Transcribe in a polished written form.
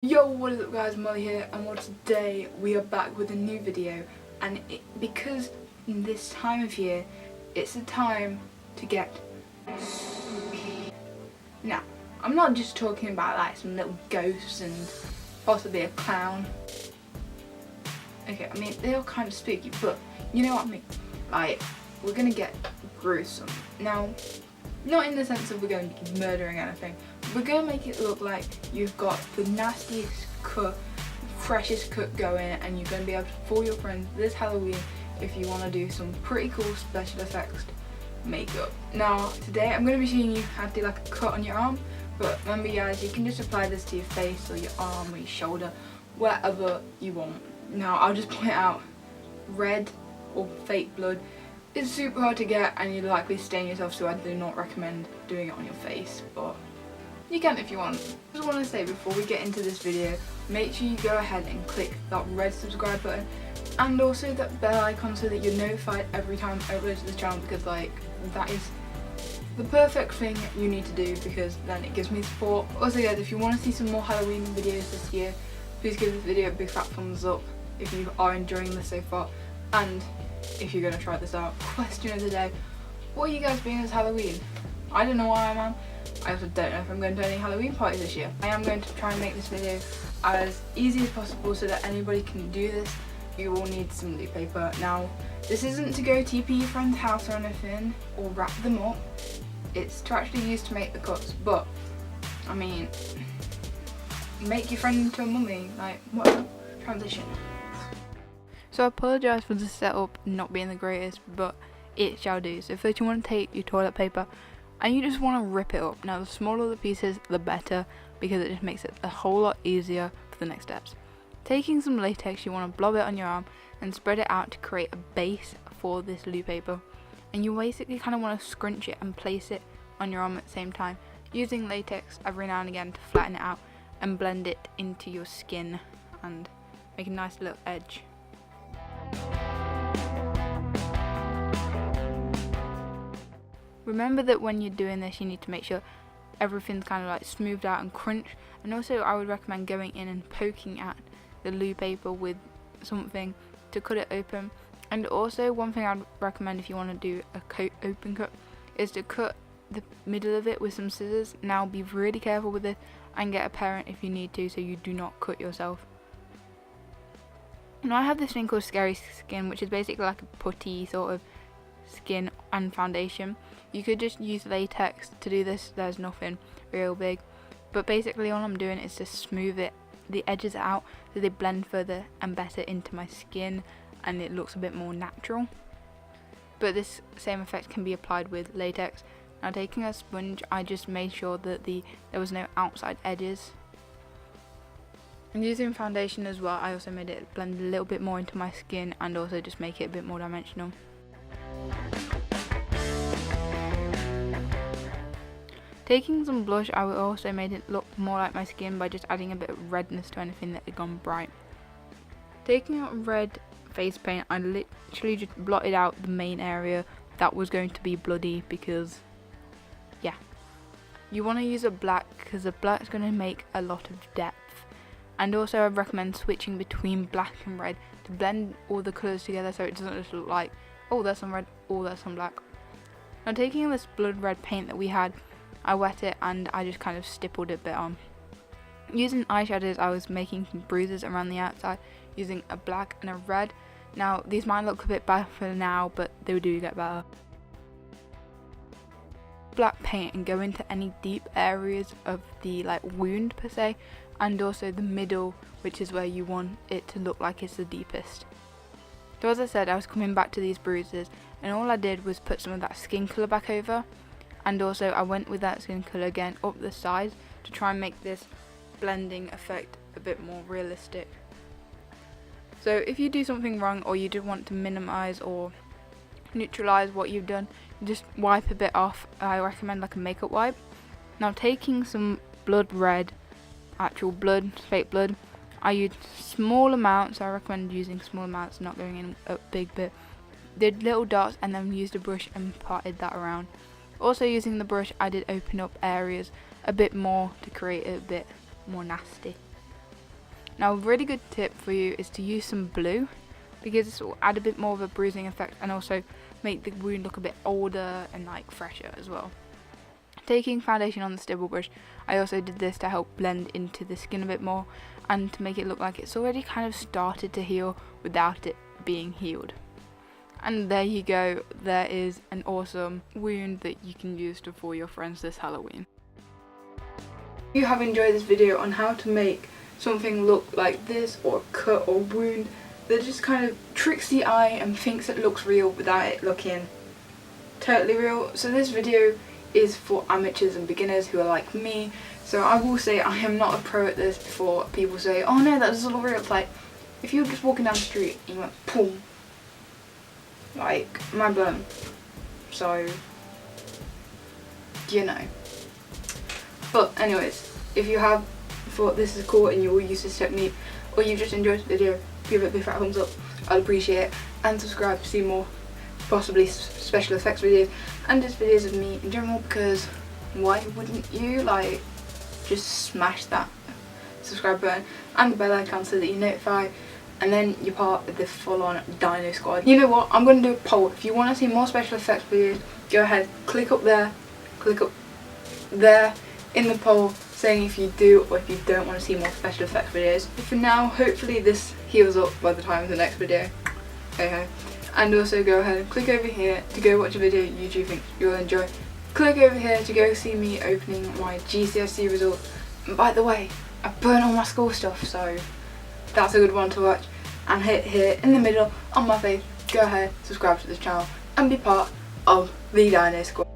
Yo, what is up guys, Molly here, and today we are back with a new video, and because in this time of year, it's the time to get spooky. Now, I'm not just talking about like some little ghosts and possibly a clown. Okay, I mean, they're all kind of spooky, but you know what I mean? Like, we're gonna get gruesome. Now, not in the sense of we're going to be murdering anything. We're going to make it look like you've got the nastiest cut, freshest cut going, and you're going to be able to fool your friends this Halloween if you want to do some pretty cool special effects makeup. Now, today I'm going to be showing you how to do like a cut on your arm, but remember guys, you can just apply this to your face or your arm or your shoulder, wherever you want. Now, I'll just point out, red or fake blood it's super hard to get and you'd likely stain yourself, so I do not recommend doing it on your face, but you can if you want. I just want to say before we get into this video, make sure you go ahead and click that red subscribe button and also that bell icon so that you're notified every time I upload to this channel, because like that is the perfect thing you need to do, because then it gives me support. Also guys, if you want to see some more Halloween videos this year, please give this video a big fat thumbs up if you are enjoying this so far. And if you're going to try this out, question of the day, what are you guys doing as Halloween? I don't know what I am. I also don't know if I'm going to any Halloween parties this year. I am going to try and make this video as easy as possible so that anybody can do this. You will need some loot paper. Now, this isn't to go TP your friend's house or anything, or wrap them up. It's to actually use to make the cuts, but, I mean, make your friend into a mummy, like, whatever, transition. So I apologise for the setup not being the greatest, but it shall do. So first you want to take your toilet paper and you just want to rip it up. Now the smaller the pieces the better, because it just makes it a whole lot easier for the next steps. Taking some latex, you want to blob it on your arm and spread it out to create a base for this loot paper. And you basically kind of want to scrunch it and place it on your arm at the same time, using latex every now and again to flatten it out and blend it into your skin and make a nice little edge. Remember that when you're doing this, you need to make sure everything's kind of like smoothed out and crunched, and also I would recommend going in and poking at the loot paper with something to cut it open. And also one thing I'd recommend if you want to do a open cut is to cut the middle of it with some scissors. Now be really careful with this and get a parent if you need to, so you do not cut yourself. Now I have this thing called Scary Skin, which is basically like a putty sort of skin and foundation. You could just use latex to do this, there's nothing real big, but basically all I'm doing is to smooth it, the edges out, so they blend further and better into my skin and it looks a bit more natural. But this same effect can be applied with latex. Now taking a sponge, I just made sure that there was no outside edges. And using foundation as well, I also made it blend a little bit more into my skin and also just make it a bit more dimensional. Taking some blush, I also made it look more like my skin by just adding a bit of redness to anything that had gone bright. Taking out red face paint, I literally just blotted out the main area that was going to be bloody, because yeah, you want to use a black because the black is going to make a lot of depth. And also I recommend switching between black and red to blend all the colours together, so it doesn't just look like, oh there's some red, oh there's some black. Now taking this blood red paint that we had, I wet it and I just kind of stippled it a bit on. Using eyeshadows, I was making some bruises around the outside using a black and a red. Now these might look a bit bad for now, but they do get better. Black paint and go into any deep areas of the like wound per se, and also the middle, which is where you want it to look like it's the deepest. So as I said, I was coming back to these bruises and all I did was put some of that skin colour back over, and also I went with that skin colour again up the sides to try and make this blending effect a bit more realistic. So if you do something wrong or you do want to minimise or neutralise what you've done, just wipe a bit off. I recommend like a makeup wipe. Now taking some blood red, actual blood, fake blood, I used small amounts. I recommend using small amounts, not going in a big bit. Did little dots and then used a brush and parted that around. Also using the brush, I did open up areas a bit more to create it a bit more nasty. Now a really good tip for you is to use some blue, because this will add a bit more of a bruising effect and also make the wound look a bit older and like fresher as well. Taking foundation on the stipple brush, I also did this to help blend into the skin a bit more and to make it look like it's already kind of started to heal without it being healed. And there you go, there is an awesome wound that you can use to fool your friends this Halloween. If you have enjoyed this video on how to make something look like this, or a cut or wound that just kind of tricks the eye and thinks it looks real without it looking totally real, so this video is for amateurs and beginners who are like me. So I will say I am not a pro at this before people say, oh no, that doesn't look real. It's like, if you're just walking down the street and you went boom, like, mind blown. So, you know. But anyways, if you have thought this is cool and you will use this technique, or you just enjoyed the video, give it a big fat thumbs up, I'd appreciate it, and subscribe to see more possibly special effects videos and just videos of me in general, because why wouldn't you? Like, just smash that subscribe button and the bell icon so that you're notified, and then you're part of the full-on Dino Squad. You know what, I'm going to do a poll. If you want to see more special effects videos, go ahead, click up there in the poll saying if you do or if you don't want to see more special effects videos. But for now, hopefully this heals up by the time of the next video. Hey. And also go ahead and click over here to go watch a video you think you'll enjoy. Click over here to go see me opening my GCSE results. And by the way, I burnt all my school stuff, so that's a good one to watch. And hit here in the middle on my face, go ahead, subscribe to this channel and be part of the Dino Squad.